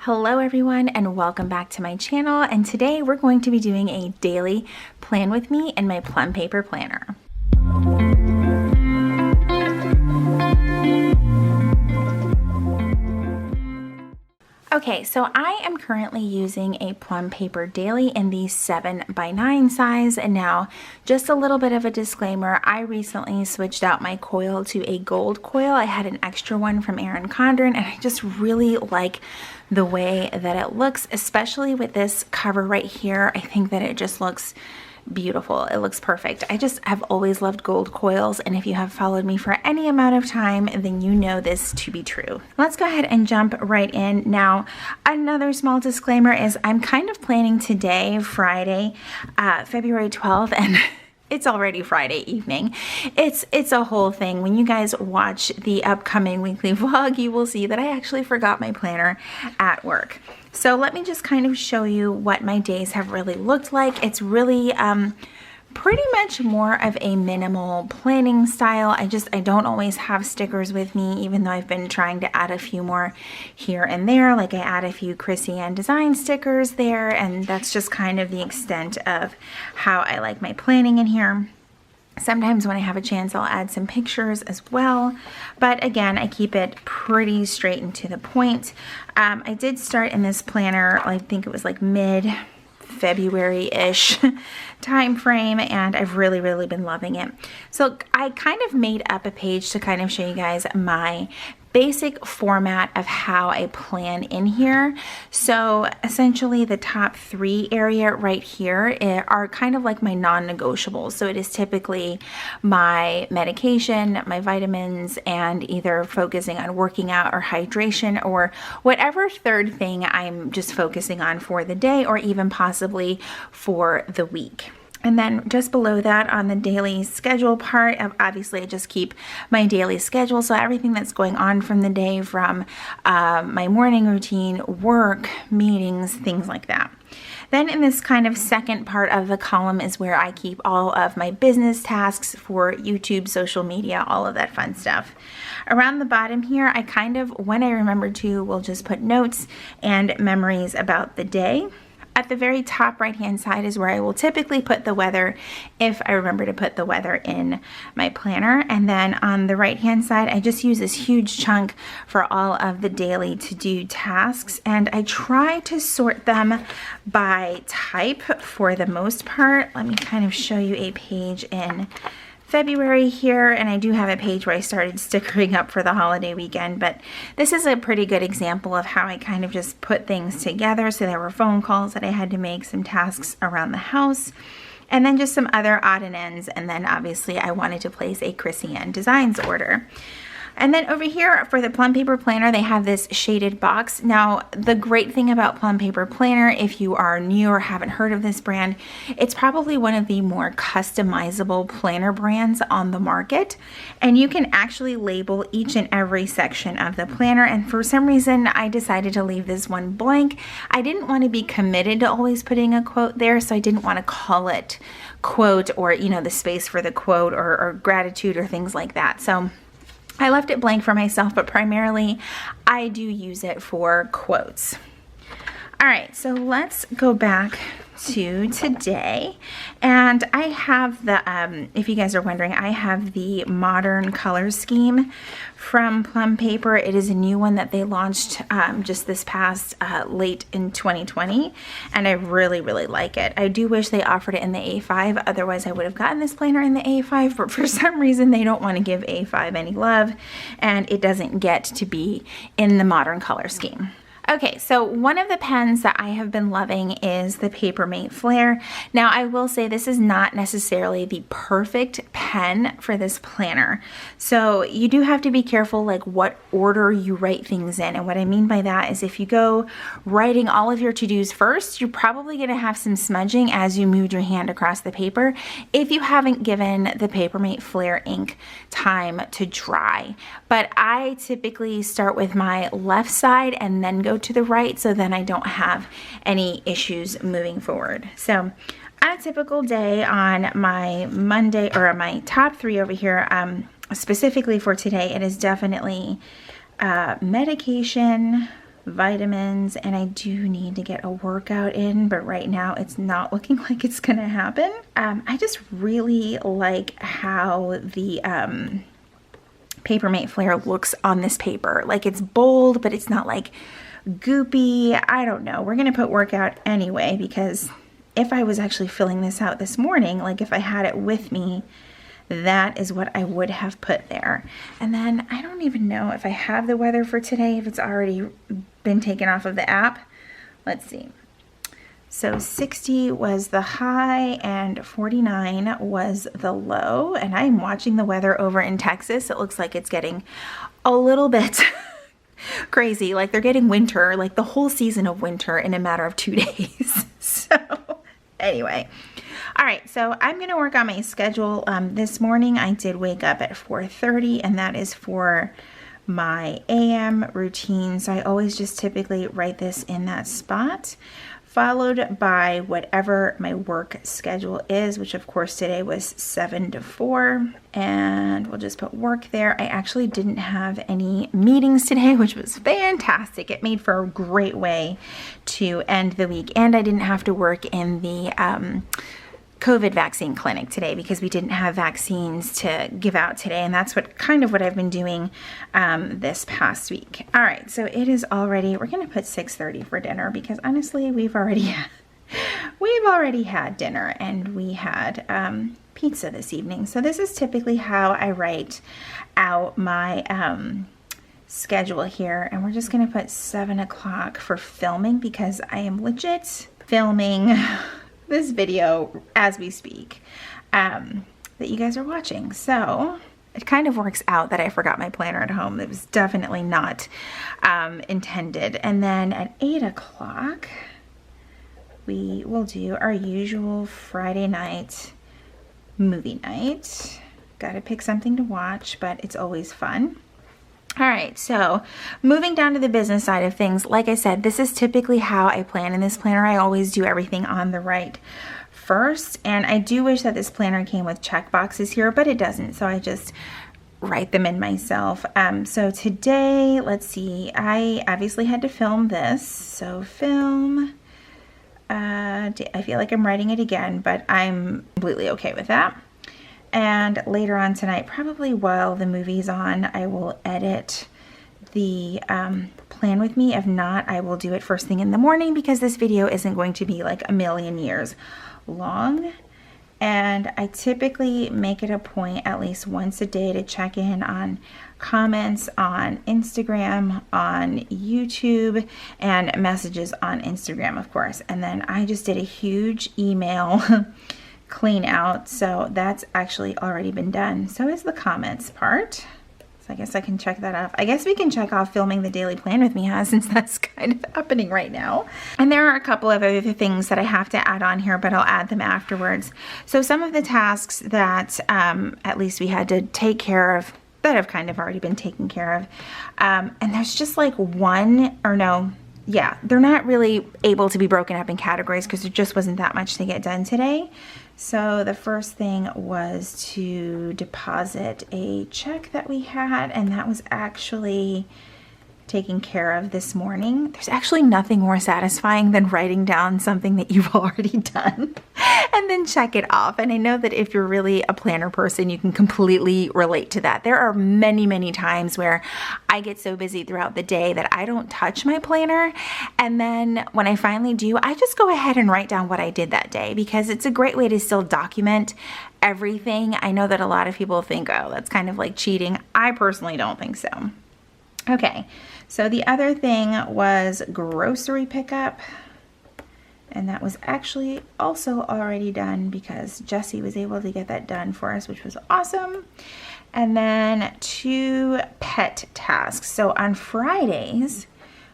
Hello everyone and welcome back to my channel, and today we're going to be doing a daily plan with me in my Plum paper planner. Okay, so I am currently using a Plum paper daily in the 7x9 size, and now just a little bit of a disclaimer, I recently switched out my coil to a gold coil. I had an extra one from Erin Condren and I just really like the way that it looks, especially with this cover right here. I think that it just looks beautiful. It looks perfect. I just have always loved gold coils, and if you have followed me for any amount of time, then you know this to be true. Let's go ahead and jump right in. Now, another small disclaimer is I'm kind of planning today, Friday, February 12th, and it's already Friday evening. It's a whole thing. When you guys watch the upcoming weekly vlog, you will see that I actually forgot my planner at work. So let me just kind of show you what my days have really looked like. It's really pretty much more of a minimal planning style. I don't always have stickers with me, even though I've been trying to add a few more here and there. Like I add a few Chrissy Ann design stickers there, and that's just kind of the extent of how I like my planning in here. Sometimes when I have a chance, I'll add some pictures as well. But again, I keep it pretty straight and to the point. I did start in this planner, I think it was like mid-February-ish time frame, and I've really been loving it. So I kind of made up a page to kind of show you guys my basic format of how I plan in here. So essentially the top 3 area right here are kind of like my non-negotiables. So it is typically my medication, my vitamins, and either focusing on working out or hydration, or whatever third thing I'm just focusing on for the day, or even possibly for the week. And then just below that on the daily schedule part, obviously I just keep my daily schedule. So everything that's going on from the day, from my morning routine, work, meetings, things like that. Then in this kind of second part of the column is where I keep all of my business tasks for YouTube, social media, all of that fun stuff. Around the bottom here, I kind of, when I remember to, will just put notes and memories about the day. At the very top right hand side is where I will typically put the weather, if I remember to put the weather in my planner. And then on the right hand side, I just use this huge chunk for all of the daily to-do tasks, and I try to sort them by type for the most part. Let me kind of show you a page in February here, and I do have a page where I started stickering up for the holiday weekend, but this is a pretty good example of how I kind of just put things together. So there were phone calls that I had to make, some tasks around the house, and then just some other odd and ends, and then obviously I wanted to place a Chrissy Ann Designs order. And then over here for the Plum paper planner, they have this shaded box. Now, the great thing about Plum paper planner, if you are new or haven't heard of this brand, it's probably one of the more customizable planner brands on the market. And you can actually label each and every section of the planner. And for some reason, I decided to leave this one blank. I didn't want to be committed to always putting a quote there, so I didn't want to call it quote, or, you know, the space for the quote, or gratitude or things like that. So I left it blank for myself, but primarily I do use it for quotes. All right, so let's go back to today, and I have the, if you guys are wondering, I have the modern color scheme from Plum paper. It is a new one that they launched just this past late in 2020, and I really like it. I do wish they offered it in the A5, otherwise I would have gotten this planner in the A5, but for some reason they don't want to give A5 any love, and it doesn't get to be in the modern color scheme. Okay, so one of the pens that I have been loving is the Papermate Flare. Now, I will say this is not necessarily the perfect pen for this planner. So you do have to be careful like what order you write things in. And what I mean by that is if you go writing all of your to-dos first, you're probably gonna have some smudging as you move your hand across the paper if you haven't given the Papermate Flare ink time to dry. But I typically start with my left side and then go to the right, so then I don't have any issues moving forward. So on a typical day on my Monday, or my top 3 over here, specifically for today, it is definitely medication, vitamins, and I do need to get a workout in, but right now it's not looking like it's gonna happen. I just really like how the Papermate Flare looks on this paper. Like, it's bold, but it's not like goopy. I don't know. We're gonna put workout anyway, because if I was actually filling this out this morning, like if I had it with me, that is what I would have put there. And then I don't even know if I have the weather for today, if it's already been taken off of the app. Let's see. So 60 was the high and 49 was the low. And I'm watching the weather over in Texas. It looks like it's getting a little bit crazy. Like they're getting winter, like the whole season of winter in a matter of 2 days. So anyway. All right, so I'm going to work on my schedule. This morning I did wake up at 4:30, and that is for my AM routine. So I always just typically write this in that spot, followed by whatever my work schedule is, which of course today was 7 to 4, and we'll just put work there. I actually didn't have any meetings today, which was fantastic. It made for a great way to end the week, and I didn't have to work in the COVID vaccine clinic today because we didn't have vaccines to give out today, and that's what I've been doing this past week. All right, so it is already, we're gonna put 6:30 for dinner because honestly we've already had dinner, and we had pizza this evening. So this is typically how I write out my schedule here, and we're just gonna put 7 o'clock for filming because I am legit filming this video as we speak that you guys are watching. So it kind of works out that I forgot my planner at home. It was definitely not intended. And then at 8 o'clock we will do our usual Friday night movie night. Gotta pick something to watch, but it's always fun. All right, so moving down to the business side of things, like I said, this is typically how I plan in this planner. I always do everything on the right first, and I do wish that this planner came with check boxes here, but it doesn't, so I just write them in myself. So today, let's see, I obviously had to film this, so film. I feel like I'm writing it again, but I'm completely okay with that. And later on tonight, probably while the movie's on, I will edit the plan with me. If not, I will do it first thing in the morning because this video isn't going to be like a million years long. And I typically make it a point at least once a day to check in on comments on Instagram, on YouTube, and messages on Instagram, of course. And then I just did a huge email clean out, so that's actually already been done. So is the comments part. So I guess I can check that off. I guess we can check off filming the daily plan with me, since that's kind of happening right now. And there are a couple of other things that I have to add on here, but I'll add them afterwards. So some of the tasks that at least we had to take care of that have kind of already been taken care of. And there's just like one, or no, yeah, they're not really able to be broken up in categories because there just wasn't that much to get done today. So the first thing was to deposit a check that we had, and that was actually taken care of this morning. There's actually nothing more satisfying than writing down something that you've already done and then check it off. And I know that if you're really a planner person, you can completely relate to that. There are many, many times where I get so busy throughout the day that I don't touch my planner. And then when I finally do, I just go ahead and write down what I did that day because it's a great way to still document everything. I know that a lot of people think, oh, that's kind of like cheating. I personally don't think so. Okay, so the other thing was grocery pickup, and that was actually also already done because Jesse was able to get that done for us, which was awesome. And then 2 pet tasks. So on Fridays,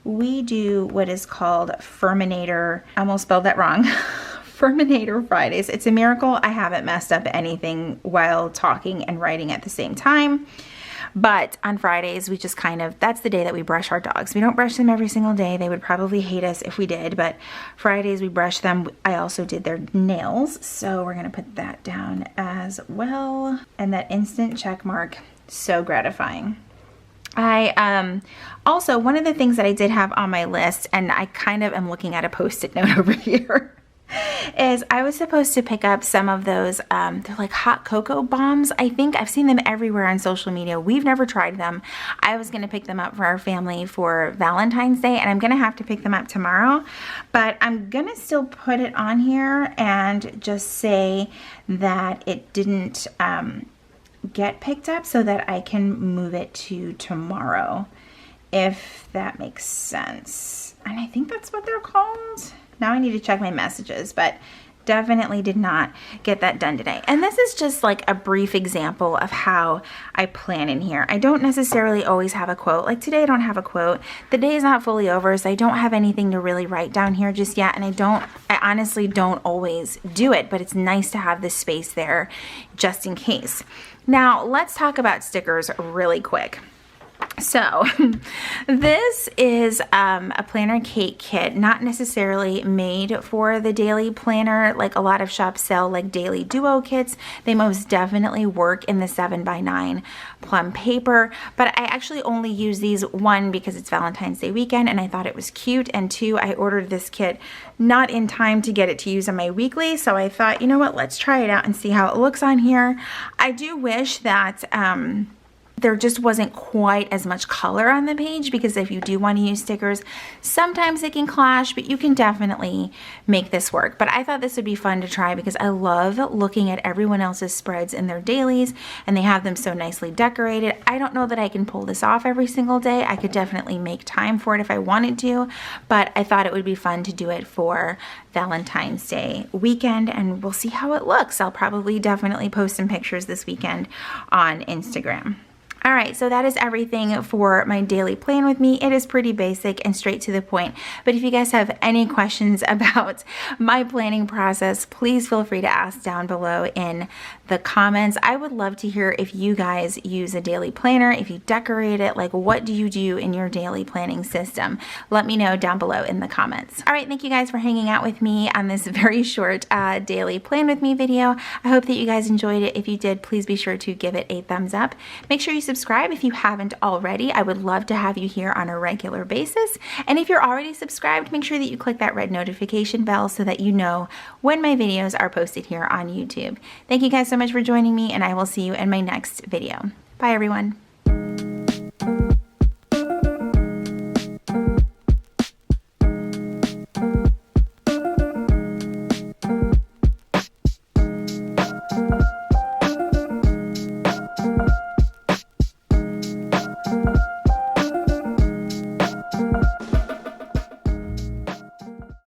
we do what is called Furminator. I almost spelled that wrong. Furminator Fridays. It's a miracle I haven't messed up anything while talking and writing at the same time. But on Fridays, we just that's the day that we brush our dogs. We don't brush them every single day. They would probably hate us if we did, but Fridays we brush them. I also did their nails, so we're gonna put that down as well. And that instant check mark, so gratifying. Also, one of the things that I did have on my list, and I kind of am looking at a post-it note over here, is I was supposed to pick up some of those, they're like hot cocoa bombs. I think I've seen them everywhere on social media. We've never tried them. I was going to pick them up for our family for Valentine's Day, and I'm going to have to pick them up tomorrow, but I'm going to still put it on here and just say that it didn't get picked up so that I can move it to tomorrow, if that makes sense. And I think that's what they're called. Now I need to check my messages, but definitely did not get that done today. And this is just like a brief example of how I plan in here. I don't necessarily always have a quote. Like today I don't have a quote. The day is not fully over, so I don't have anything to really write down here just yet. And I honestly don't always do it, but it's nice to have this space there just in case. Now let's talk about stickers really quick. So this is a planner cake kit, not necessarily made for the daily planner. Like a lot of shops sell like daily duo kits. They most definitely work in the 7x9 Plum paper, but I actually only use these, one, because it's Valentine's Day weekend and I thought it was cute, and two, I ordered this kit not in time to get it to use on my weekly, so I thought, you know what, let's try it out and see how it looks on here. I do wish that there just wasn't quite as much color on the page, because if you do want to use stickers, sometimes they can clash, but you can definitely make this work. But I thought this would be fun to try because I love looking at everyone else's spreads in their dailies, and they have them so nicely decorated. I don't know that I can pull this off every single day. I could definitely make time for it if I wanted to, but I thought it would be fun to do it for Valentine's Day weekend, and we'll see how it looks. I'll probably definitely post some pictures this weekend on Instagram. All right, so that is everything for my daily plan with me. It is pretty basic and straight to the point, but if you guys have any questions about my planning process, please feel free to ask down below in the comments. I would love to hear if you guys use a daily planner, if you decorate it, like what do you do in your daily planning system? Let me know down below in the comments. All right, thank you guys for hanging out with me on this very short daily plan with me video. I hope that you guys enjoyed it. If you did, please be sure to give it a thumbs up. Make sure you subscribe if you haven't already. I would love to have you here on a regular basis. And if you're already subscribed, make sure that you click that red notification bell so that you know when my videos are posted here on YouTube. Thank you guys so much for joining me, and I will see you in my next video. Bye, everyone.